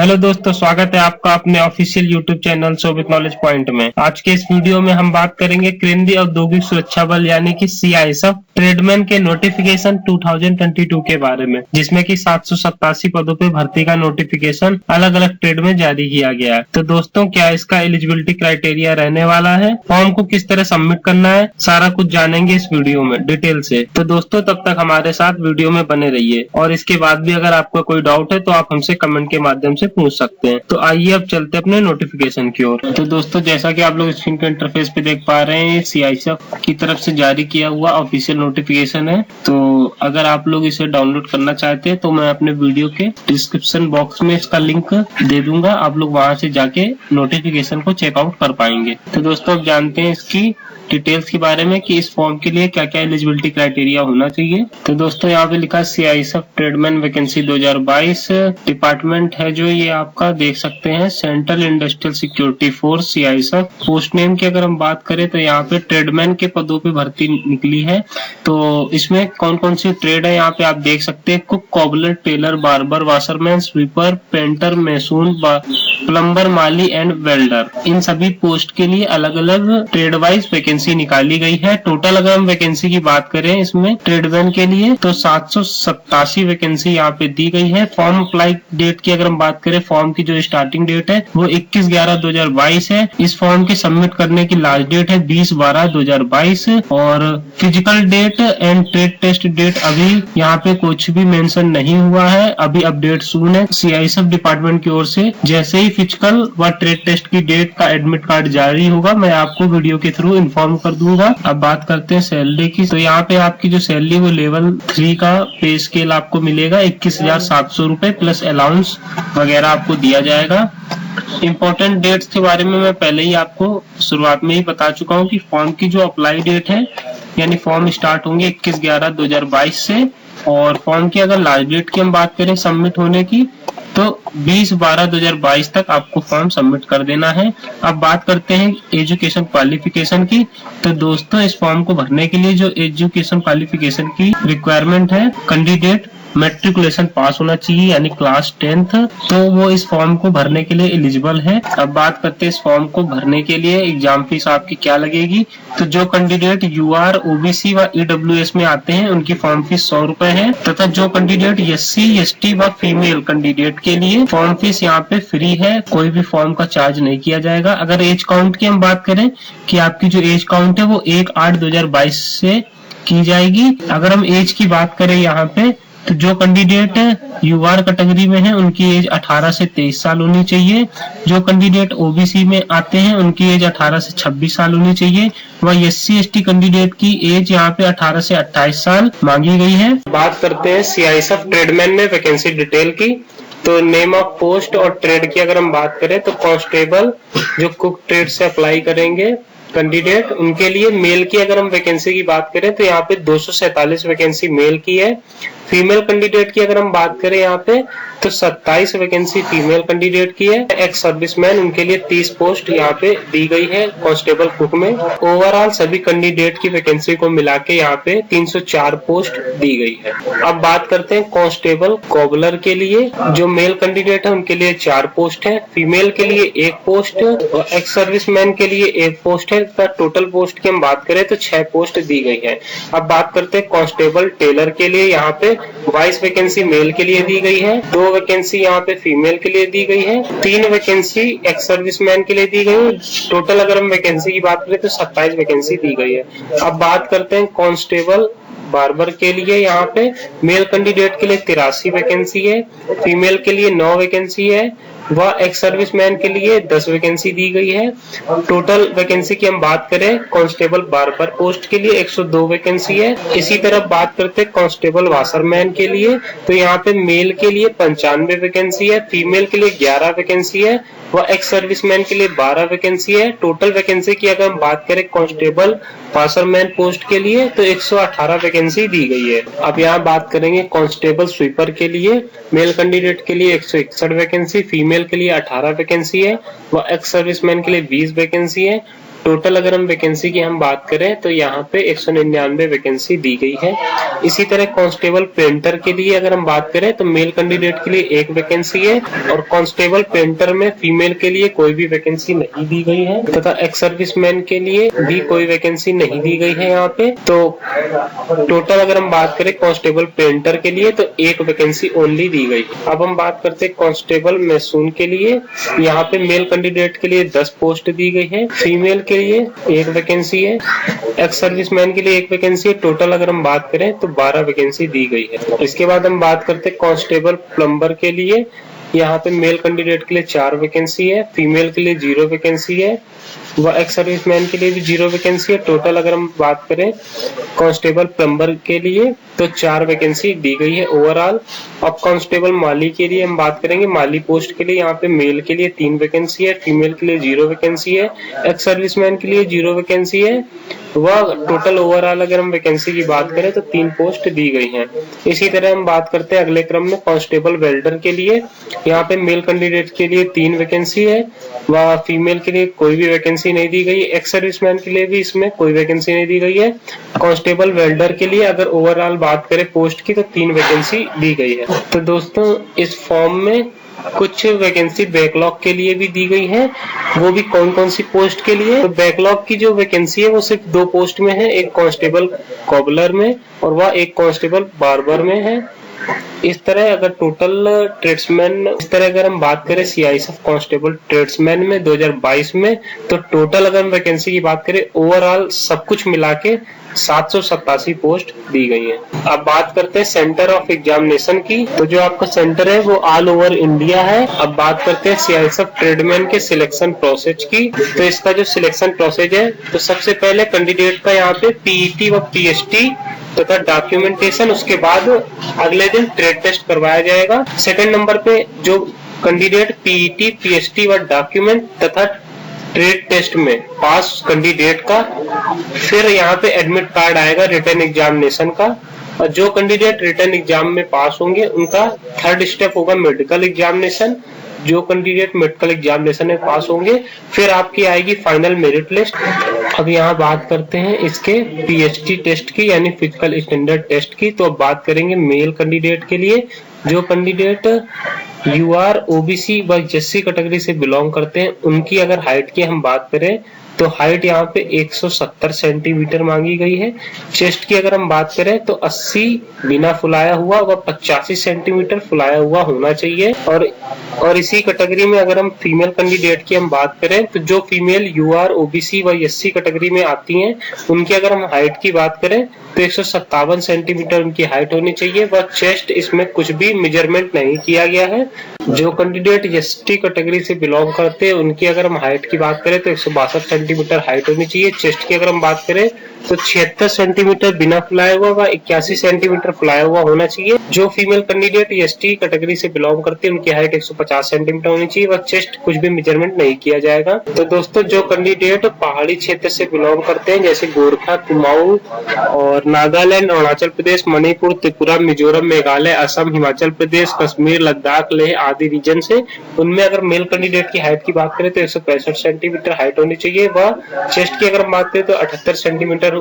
Hello दोस्तों, स्वागत है आपका अपने ऑफिशियल यूट्यूब चैनल शोभित नॉलेज पॉइंट में। आज के इस वीडियो में हम बात करेंगे केंद्रीय औद्योगिक सुरक्षा बल यानी कि सीआईएसएफ ट्रेडमैन के नोटिफिकेशन 2022 के बारे में, जिसमें कि 787 पदों पे भर्ती का नोटिफिकेशन अलग अलग ट्रेड में जारी किया गया है। तो दोस्तों, क्या इसका एलिजिबिलिटी क्राइटेरिया रहने वाला है, फॉर्म को किस तरह सबमिट करना है, सारा कुछ जानेंगे इस वीडियो में डिटेल से। तो दोस्तों, तब तक हमारे साथ वीडियो में बने रहिए और इसके बाद भी अगर आपका कोई डाउट है तो आप हमसे कमेंट के माध्यम से पूछ सकते हैं। तो आइए अब चलते अपने नोटिफिकेशन की ओर। तो दोस्तों, जैसा कि आप लोग स्क्रीन के इंटरफेस पे देख पा रहे हैं, सीआईएसएफ की तरफ से जारी किया हुआ ऑफिशियल नोटिफिकेशन है। तो अगर आप लोग इसे डाउनलोड करना चाहते हैं तो मैं अपने वीडियो के डिस्क्रिप्शन बॉक्स में इसका लिंक दे दूंगा, आप लोग वहां से जाके नोटिफिकेशन को चेकआउट कर पाएंगे। तो दोस्तों, अब जानते हैं इसकी डिटेल्स के बारे में कि इस फॉर्म के लिए क्या क्या एलिजिबिलिटी क्राइटेरिया होना चाहिए। तो दोस्तों, यहाँ पे लिखा है सीआईएसएफ ट्रेडमैन वैकेंसी 2022। डिपार्टमेंट है जो ये आपका देख सकते हैं, central industrial security force CISF. Post name की अगर हम बात करें तो यहाँ पे ट्रेडमैन के पदों पे भर्ती निकली है। तो इसमें कौन कौन सी ट्रेड है यहाँ पे आप देख सकते हैं, cook, cobbler, tailor, barber, washerman, sweeper, painter, mason, plumber, माली एंड वेल्डर। इन सभी पोस्ट के लिए अलग अलग ट्रेड वाइज वैकेंसी निकाली गई है। टोटल अगर हम वैकेंसी की बात करें इसमें ट्रेडमैन के लिए तो 787 वैकेंसी यहाँ पे दी गई है। फॉर्म अप्लाई डेट की अगर हम बात करें, फॉर्म की जो स्टार्टिंग डेट है वो 21/11/2022 है। इस फॉर्म के सबमिट करने की लास्ट डेट है 20/12/2022 और physical date and trade test date अभी यहाँ पे कुछ भी मेंशन नहीं हुआ है, अभी अपडेट सून है सीआईएसएफ डिपार्टमेंट की ओर से। जैसे ही फिजिकल व ट्रेड टेस्ट की डेट का एडमिट कार्ड जारी होगा मैं आपको वीडियो के थ्रू इन्फॉर्म कर दूंगा। अब बात करते हैं सैलरी की। तो यहाँ पे आपकी जो सैलरी वो लेवल 3 का पे स्केल आपको मिलेगा 21,700 रुपए प्लस अलाउंस वगैरह आपको दिया जाएगा। इम्पोर्टेंट डेट्स के बारे में मैं पहले ही आपको शुरुआत में ही बता चुका हूँ कि फॉर्म की जो अप्लाई डेट है यानी फॉर्म स्टार्ट होंगे 21/11/2022 से, और फॉर्म की अगर लास्ट डेट की हम बात करें सबमिट होने की तो 20/12/2022 तक आपको फॉर्म सबमिट कर देना है। अब बात करते हैं एजुकेशन क्वालिफिकेशन की। तो दोस्तों, इस फॉर्म को भरने के लिए जो एजुकेशन क्वालिफिकेशन की रिक्वायरमेंट है, कैंडिडेट मैट्रिकुलेशन पास होना चाहिए यानी क्लास 10th, तो वो इस फॉर्म को भरने के लिए एलिजिबल है। अब बात करते हैं इस फॉर्म को भरने के लिए एग्जाम फीस आपकी क्या लगेगी। तो जो कैंडिडेट यूआर, ओबीसी व ईडब्ल्यूएस में आते हैं उनकी फॉर्म फीस 100 रुपए है, तथा जो कैंडिडेट एससी, एसटी व फीमेल कैंडिडेट के लिए फॉर्म फीस यहाँ पे फ्री है, कोई भी फॉर्म का चार्ज नहीं किया जाएगा। अगर एज काउंट की हम बात करें कि आपकी जो एज काउंट है वो 1/8/2022 से की जाएगी। अगर हम एज की बात करें यहाँ पे तो जो कैंडिडेट यूआर कैटेगरी में है उनकी एज 18 से 23 साल होनी चाहिए। जो कैंडिडेट ओबीसी में आते हैं उनकी एज 18 से 26 साल होनी चाहिए। वह एससी एसटी कैंडिडेट की एज यहाँ पे 18 से 28 साल मांगी गई है। बात करते हैं सीआईएसएफ ट्रेडमैन में वैकेंसी डिटेल की। तो नेम ऑफ पोस्ट और ट्रेड की अगर हम बात करें तो कांस्टेबल जो कुक ट्रेड से अप्लाई करेंगे कैंडिडेट, उनके लिए मेल की अगर हम वैकेंसी की बात करें तो यहाँ पे 247 वैकेंसी मेल की है। फीमेल कैंडिडेट की अगर हम बात करें यहाँ पे तो 27 वैकेंसी फीमेल कैंडिडेट की है। एक्स सर्विसमैन उनके लिए 30 पोस्ट यहाँ पे दी गई है कांस्टेबल कुक में। ओवरऑल सभी कैंडिडेट की वैकेंसी को मिला के यहाँ पे 304 पोस्ट दी गई है। अब बात करते हैं कांस्टेबल कॉबलर के लिए। जो मेल कैंडिडेट है उनके लिए 4 पोस्ट है, फीमेल के लिए 1 पोस्ट और एक्स सर्विसमैन के लिए 1 पोस्ट है। टोटल पोस्ट की हम बात करें तो 6 पोस्ट दी गई है। अब बात करते हैं कांस्टेबल टेलर के लिए। यहाँ पे 22 वैकेंसी मेल के लिए दी गई है, 2 वैकेंसी यहाँ पे फीमेल के लिए दी गई है, 3 वैकेंसी एक्स सर्विसमैन के लिए दी गई है। टोटल अगर हम वैकेंसी की बात करें तो 27 वैकेंसी दी गई है। अब बात करते हैं कांस्टेबल बार्बर के लिए। यहाँ पे मेल कैंडिडेट के लिए 83 वैकेंसी है, फीमेल के लिए 9 वैकेंसी है व एक्स सर्विसमैन के लिए 10 वैकेंसी दी गई है। टोटल वैकेंसी की हम बात करें कांस्टेबल बार्बर पोस्ट के लिए 102 वैकेंसी है। इसी तरह बात करते हैं कांस्टेबल वाशरमैन के लिए। तो यहाँ पे मेल के लिए 95 वैकेंसी है, फीमेल के लिए 11 वैकेंसी है व एक्स सर्विसमैन के लिए 12 वैकेंसी है। टोटल वैकेंसी की अगर हम बात करें कांस्टेबल वाशरमैन पोस्ट के लिए तो 118 वैकेंसी दी गई है। अब यहाँ बात करेंगे कांस्टेबल स्वीपर के लिए। मेल कैंडिडेट के लिए 161 वैकेंसी, फीमेल के लिए 18 वैकेंसी है व एक्स सर्विसमैन के लिए 20 वैकेंसी है। टोटल अगर हम वैकेंसी की हम बात करें तो यहाँ पे 199 वैकेंसी दी गई है। इसी तरह कांस्टेबल पेंटर के लिए अगर हम बात करें तो मेल कैंडिडेट के लिए 1 वैकेंसी है और कांस्टेबल पेंटर में फीमेल के लिए कोई भी वैकेंसी नहीं दी गई है तथा एक्स सर्विसमैन के लिए भी कोई वैकेंसी नहीं दी गई है यहाँ पे। तो टोटल अगर हम बात करें कांस्टेबल पेंटर के लिए तो 1 वैकेंसी ओनली दी गई। अब हम बात करते हैं कांस्टेबल मैसून के लिए। यहाँ पे मेल कैंडिडेट के लिए 10 पोस्ट दी गई है, फीमेल के लिए 1 वैकेंसी है, एक्स सर्विसमैन के लिए 1 वैकेंसी है। टोटल अगर हम बात करें तो 12 वैकेंसी दी गई है। इसके बाद हम बात करते हैं कांस्टेबल प्लम्बर के लिए। यहाँ पे मेल कैंडिडेट के लिए 4 वैकेंसी है, फीमेल के लिए 0 वैकेंसी है व एक्स सर्विसमैन के लिए भी 0 वैकेंसी है। टोटल अगर हम बात करें कांस्टेबल प्लम्बर के लिए तो 4 वैकेंसी दी गई है ओवरऑल। अब कांस्टेबल माली के लिए हम बात करेंगे। माली पोस्ट के लिए यहाँ पे मेल के लिए 3 वैकेंसी है, फीमेल के लिए 0 वैकेंसी है, एक्स सर्विसमैन के लिए 0 वैकेंसी है वह टोटल ओवरऑल अगर हम वैकेंसी की बात करें तो 3 पोस्ट दी गई हैं। इसी तरह हम बात करते हैं अगले क्रम में कांस्टेबल वेल्डर के लिए। यहाँ पे मेल कैंडिडेट के लिए 3 वैकेंसी है व फीमेल के लिए कोई भी वैकेंसी नहीं दी गई। एक्स सर्विसमैन के लिए भी इसमें कोई वैकेंसी नहीं दी गई है। कांस्टेबल वेल्डर के लिए अगर ओवरऑल बात करें पोस्ट की तो 3 वैकेंसी दी गई है। तो दोस्तों इस फॉर्म में कुछ वैकेंसी बैकलॉग के लिए भी दी गई है। वो भी कौन कौन सी पोस्ट के लिए? तो बैकलॉग की जो वैकेंसी है वो सिर्फ 2 पोस्ट में है, एक कांस्टेबल कॉबलर में और वह एक कांस्टेबल बार्बर में है। इस तरह अगर टोटल ट्रेड्समैन, इस तरह अगर हम बात करें सीआईएसएफ कांस्टेबल ट्रेड्समैन में 2022 में तो टोटल अगर हम वैकेंसी की बात करें ओवरऑल सब कुछ मिला के 787 पोस्ट दी गई है। अब बात करते हैं सेंटर ऑफ एग्जामिनेशन की। तो जो आपका सेंटर है वो ऑल ओवर इंडिया है। अब बात करते हैं सीआईएसएफ ट्रेडमैन के सिलेक्शन प्रोसेस की। तो इसका जो सिलेक्शन प्रोसेस है तो सबसे पहले कैंडिडेट का यहाँ पे पीईटी व पीएचटी तथा डॉक्यूमेंटेशन, उसके बाद अगले दिन ट्रेड टेस्ट करवाया जाएगा। सेकंड नंबर पे जो कैंडिडेट पीईटी, पीएचटी व डॉक्यूमेंट तथा ट्रेड टेस्ट में पास कैंडिडेट का फिर यहाँ पे एडमिट कार्ड आएगा रिटन एग्जामिनेशन का। और जो कैंडिडेट रिटन एग्जाम में पास होंगे उनका थर्ड स्टेप होगा मेडिकल एग्जामिनेशन। जो कैंडिडेट मेडिकल एग्जामिनेशन में पास होंगे फिर आपकी आएगी फाइनल मेरिट लिस्ट। अब यहाँ बात करते हैं इसके पीएचटी टेस्ट की यानी फिजिकल स्टैंडर्ड टेस्ट की। तो अब बात करेंगे मेल कैंडिडेट के लिए। जो कैंडिडेट यूआर, ओबीसी व एससी कैटेगरी से बिलोंग करते हैं उनकी अगर हाइट की हम बात करें तो हाइट यहाँ पे 170 सेंटीमीटर मांगी गई है। चेस्ट की अगर हम बात करें तो 80 बिना फुलाया हुआ व 85 सेंटीमीटर फुलाया हुआ होना चाहिए। और इसी कैटेगरी में अगर हम फीमेल कैंडिडेट की हम बात करें तो जो फीमेल यूआर, ओबीसी व एससी कैटेगरी में आती हैं उनकी अगर हम हाइट की बात करें तो 157 सेंटीमीटर उनकी हाइट होनी चाहिए। वह चेस्ट इसमें कुछ भी मेजरमेंट नहीं किया गया है। जो कैंडिडेट एसटी कैटेगरी से बिलोंग करते हैं उनकी अगर हम हाइट की बात करें तो 162 सेंटीमीटर हाइट होनी चाहिए। चेस्ट की अगर हम बात करें तो 76 सेंटीमीटर बिना फुलाया हुआ व 81 सेंटीमीटर फुलाया हुआ होना चाहिए। जो फीमेल कैंडिडेट एसटी कैटेगरी से बिलोंग करती है उनकी हाइट 150 सेंटीमीटर होनी चाहिए व चेस्ट कुछ भी मेजरमेंट नहीं किया जाएगा। तो दोस्तों जो कैंडिडेट पहाड़ी क्षेत्र से बिलोंग करते हैं जैसे गोरखा, कुमाऊं और नागालैंड, अरुणाचल प्रदेश, मणिपुर, त्रिपुरा, मिजोरम, मेघालय, असम, हिमाचल प्रदेश, कश्मीर, लद्दाख, लेह आदि रीजन से, उनमें अगर मेल कैंडिडेट की हाइट की बात करें तो 165 सेंटीमीटर हाइट होनी चाहिए व चेस्ट की अगर बात करें तो 78 सेंटीमीटर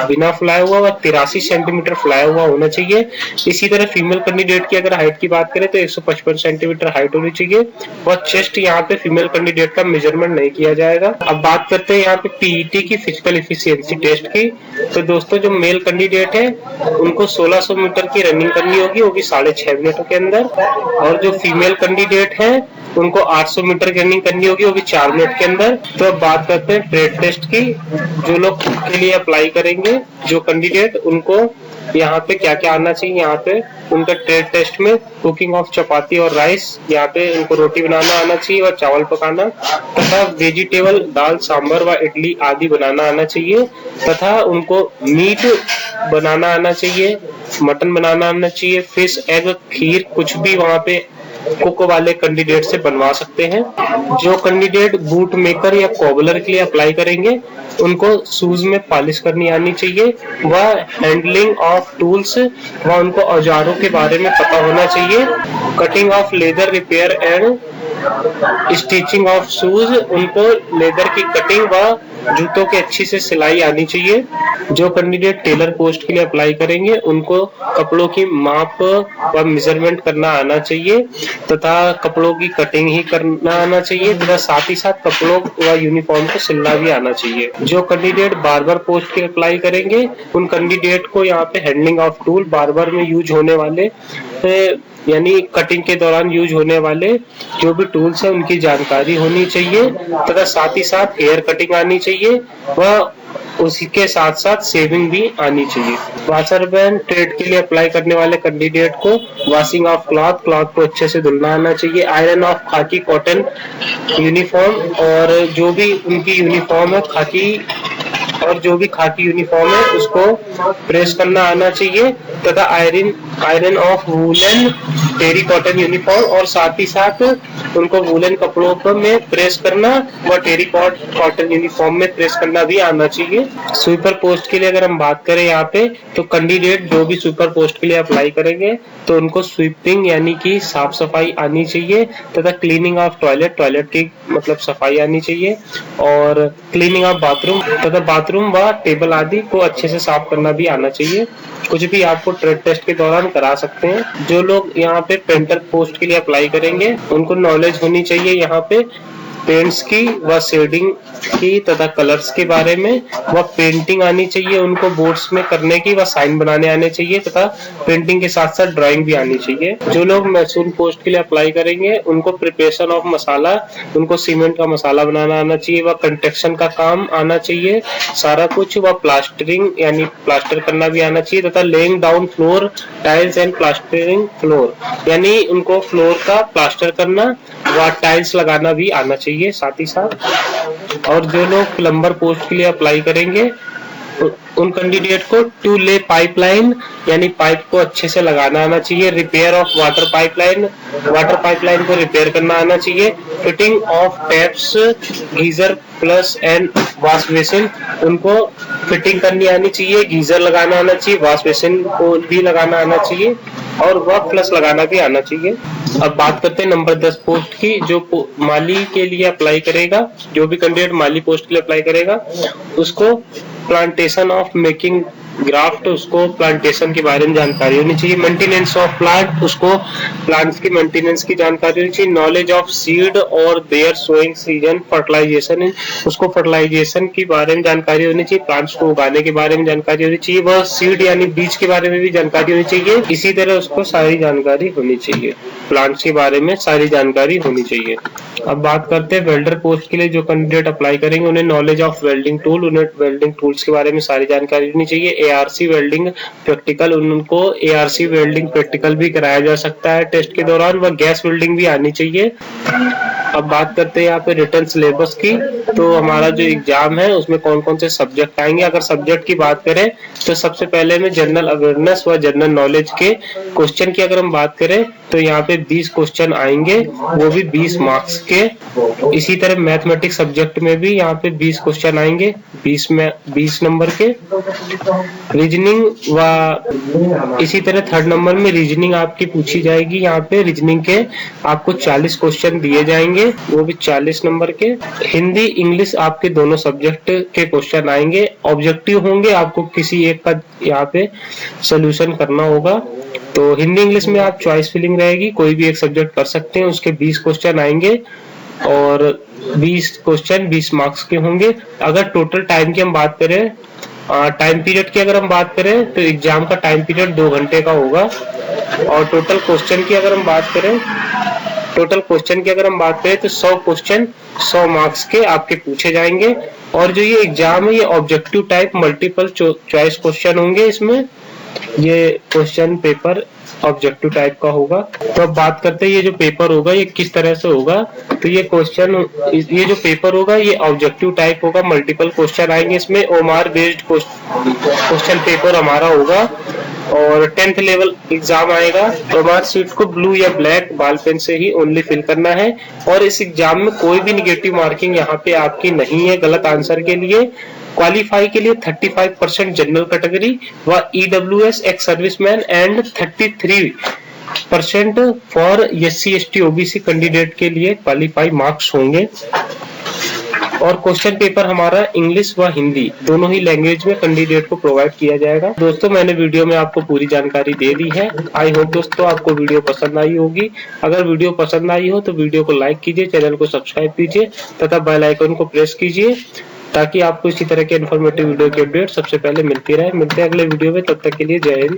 बिना फुलाया हुआ व 83 सेंटीमीटर फुलाया हुआ होना चाहिए। इसी तरह फीमेल कैंडिडेट की अगर हाइट की बात करें तो 155 सेंटीमीटर हाइट होनी चाहिए व चेस्ट यहाँ पे फीमेल कैंडिडेट का मेजरमेंट नहीं किया जाएगा। अब बात करते हैं यहाँ पे पीईटी की फिजिकल एफिशिएंसी टेस्ट की। तो दोस्तों जो मेल कैंडिडेट है उनको 1600 मीटर की रनिंग करनी होगी, वो भी 6.5 मिनटों के अंदर। और जो फीमेल कैंडिडेट है उनको 800 मीटर की रनिंग करनी होगी, वो भी 4 मिनट के अंदर। तो अब बात करते हैं ट्रेड टेस्ट की। जो लोग के लिए अप्लाई करेंगे, जो कैंडिडेट, उनको यहाँ पे क्या क्या आना चाहिए। यहाँ पे उनका ट्रेड टेस्ट में कुकिंग ऑफ चपाती और राइस, यहाँ पे उनको रोटी बनाना आना चाहिए और चावल पकाना, तथा वेजिटेबल दाल, सांभर व इडली आदि बनाना आना चाहिए, तथा उनको मीट बनाना आना चाहिए, मटन बनाना आना चाहिए, फिश, एग, खीर कुछ भी वहाँ पे कुक वाले कैंडिडेट से बनवा सकते हैं। जो कैंडिडेट बूट मेकर या कॉबलर के लिए अप्लाई करेंगे उनको शूज में पॉलिश करनी आनी चाहिए व हैंडलिंग ऑफ टूल्स व उनको औजारों के बारे में पता होना चाहिए। Cutting of leather, repair and stitching of shoes, उनको लेदर की कटिंग व जूतों की अच्छी से सिलाई आनी चाहिए। जो कैंडिडेट टेलर पोस्ट के लिए अप्लाई करेंगे उनको कपड़ों की माप व मेजरमेंट करना आना चाहिए तथा कपड़ों की कटिंग ही करना आना चाहिए तथा साथ ही साथ कपड़ों व यूनिफॉर्म को सिलना भी आना चाहिए। जो कैंडिडेट बार्बर पोस्ट के लिए अप्लाई करेंगे उन कैंडिडेट को यहाँ पे हैंडलिंग ऑफ टूल, बार्बर में यूज होने वाले यानी कटिंग के दौरान यूज होने वाले जो भी टूल्स है उनकी जानकारी होनी चाहिए तथा साथ ही साथ हेयर कटिंग आनी चाहिए व उसी के साथ साथ सेविंग भी आनी चाहिए। वॉशरमैन ट्रेड के लिए अप्लाई करने वाले कैंडिडेट को वॉशिंग ऑफ क्लॉथ को अच्छे से धुलना आना चाहिए। आयरन ऑफ खाकी कॉटन यूनिफॉर्म, और जो भी उनकी यूनिफॉर्म है खाकी यूनिफॉर्म है उसको प्रेस करना आना चाहिए तथा iron of woollen terry cotton uniform, और साथ ही साथ उनको वूलन कपड़ों पर में प्रेस करना व टेरी कॉटन यूनिफॉर्म में प्रेस करना भी आना चाहिए। स्वीपर पोस्ट के लिए अगर हम बात करें यहाँ पे, तो कैंडिडेट जो भी स्वीपर पोस्ट के लिए अप्लाई करेंगे तो उनको स्वीपिंग यानी कि साफ सफाई आनी चाहिए तथा क्लीनिंग ऑफ टॉयलेट की मतलब सफाई आनी चाहिए, और क्लीनिंग ऑफ बाथरूम तथा बाथरूम व टेबल आदि को अच्छे से साफ करना भी आना चाहिए। कुछ भी आपको ट्रेड टेस्ट के दौरान करा सकते हैं। जो लोग यहाँ पे पेंटर पोस्ट के लिए अप्लाई करेंगे उनको नॉलेज होनी चाहिए यहाँ पे पेंट्स की व शेडिंग की तथा कलर्स के बारे में, व पेंटिंग आनी चाहिए उनको बोर्ड्स में करने की व साइन बनाने आने चाहिए तथा पेंटिंग के साथ साथ ड्राइंग भी आनी चाहिए। जो लोग मैसून पोस्ट के लिए अप्लाई करेंगे उनको प्रिपरेशन ऑफ मसाला, उनको सीमेंट का मसाला बनाना आना चाहिए व कंस्ट्रक्शन का काम आना चाहिए सारा कुछ, व प्लास्टरिंग यानी प्लास्टर करना भी आना चाहिए तथा laying down floor tiles and plastering floor यानी उनको फ्लोर का प्लास्टर करना व टाइल्स लगाना भी आना चाहिए साथ ही साथ। और जो लोग प्लम्बर पोस्ट के लिए अप्लाई करेंगे उन कैंडिडेट को टू ले पाइपलाइन यानी पाइप को अच्छे से लगाना आना चाहिए। रिपेयर ऑफ वाटर पाइपलाइन को रिपेयर करना आना चाहिए। Fitting of taps, geyser plus and wash basin, उनको फिटिंग करनी आनी चाहिए। गीजर लगाना आना चाहिए, वॉश बेसिन को भी लगाना आना चाहिए और वर्क प्लस लगाना भी आना चाहिए। अब बात करते हैं नंबर 10 पोस्ट की, जो माली के लिए अप्लाई करेगा। जो भी कैंडिडेट माली पोस्ट के लिए अप्लाई करेगा उसको प्लांटेशन ऑफ मेकिंग ग्राफ्ट, उसको प्लांटेशन के बारे में जानकारी होनी चाहिए। मेंटेनेंस ऑफ प्लांट, उसको प्लांट्स की मेंटेनेंस की जानकारी होनी चाहिए। नॉलेज ऑफ सीड और देयर सोइंग सीजन, फर्टिलाइजेशन, उसको फर्टिलाइजेशन के बारे में जानकारी होनी चाहिए। प्लांट्स को उगाने के बारे में जानकारी होनी चाहिए। वह सीड यानी बीज के बारे में भी जानकारी होनी चाहिए। इसी तरह उसको सारी जानकारी होनी चाहिए, प्लांट्स के बारे में सारी जानकारी होनी चाहिए। अब बात करते हैं वेल्डर पोस्ट के लिए। जो कैंडिडेट अप्लाई करेंगे उन्हें नॉलेज ऑफ वेल्डिंग टूल, उन्हें वेल्डिंग टूल्स के बारे में सारी जानकारी होनी चाहिए। एआरसी वेल्डिंग प्रैक्टिकल, उनको एआरसी वेल्डिंग प्रैक्टिकल भी कराया जा सकता है टेस्ट के दौरान, व गैस वेल्डिंग भी आनी चाहिए। अब बात करते हैं यहाँ पे रिटर्न सिलेबस की। तो हमारा जो एग्जाम है उसमें कौन कौन से सब्जेक्ट आएंगे। अगर सब्जेक्ट की बात करें तो सबसे पहले में जनरल अवेयरनेस व जनरल नॉलेज के क्वेश्चन की अगर हम बात करें तो यहाँ पे 20 क्वेश्चन आएंगे, वो भी 20 मार्क्स के। इसी तरह मैथमेटिक्स सब्जेक्ट में भी यहाँ पे 20 क्वेश्चन आएंगे, 20 नंबर के। रीजनिंग व इसी तरह 3rd नंबर में रीजनिंग आपकी पूछी जाएगी। यहाँ पे रीजनिंग के आपको 40 क्वेश्चन दिए जाएंगे, वो भी 40 नंबर के। हिंदी इंग्लिश आपके दोनों सब्जेक्ट के क्वेश्चन आएंगे, ऑब्जेक्टिव होंगे, आपको किसी एक का यहाँ पे सोल्यूशन करना होगा। तो हिंदी इंग्लिश में आप चॉइस फिलिंग रहेगी, कोई भी एक सब्जेक्ट कर सकते हैं। उसके 20 क्वेश्चन आएंगे और 20 क्वेश्चन 20 मार्क्स के होंगे। अगर टोटल टाइम की हम बात करें, टाइम पीरियड की अगर हम बात करें तो एग्जाम का टाइम पीरियड 2 घंटे का होगा। और टोटल क्वेश्चन की अगर हम बात करें तो 100 क्वेश्चन 100 मार्क्स के आपके पूछे जाएंगे। और जो ये एग्जाम है ये objective type multiple choice question होंगे। इसमें ये क्वेश्चन पेपर ऑब्जेक्टिव टाइप का होगा। तो अब बात करते हैं ये जो पेपर होगा ये किस तरह से होगा। तो ये जो पेपर होगा ये ऑब्जेक्टिव टाइप होगा, मल्टीपल क्वेश्चन आएंगे इसमें। ओमार बेस्ड क्वेश्चन पेपर हमारा होगा और 10th लेवल एग्जाम आएगा। तो हमारे सीट को ब्लू या ब्लैक बॉल पेन से ही ओनली फिल करना है। और इस एग्जाम में कोई भी निगेटिव मार्किंग यहाँ पे आपकी नहीं है गलत आंसर के लिए। क्वालिफाई के लिए 35% जनरल कैटेगरी व EWS ex serviceman and 33 percent for SC ST OBC candidate के लिए क्वालिफाई मार्क्स होंगे। और क्वेश्चन पेपर हमारा इंग्लिश व हिंदी दोनों ही लैंग्वेज में कैंडिडेट को प्रोवाइड किया जाएगा। दोस्तों मैंने वीडियो में आपको पूरी जानकारी दे दी है। आई होप दोस्तों आपको वीडियो पसंद आई होगी। अगर वीडियो पसंद आई हो तो वीडियो को लाइक कीजिए, चैनल को सब्सक्राइब कीजिए तथा बेल आइकन को प्रेस कीजिए ताकि आपको इसी तरह के इन्फॉर्मेटिव वीडियो की अपडेट सबसे पहले मिलती रहे। मिलते हैं अगले वीडियो में, तब तक के लिए जय हिंद।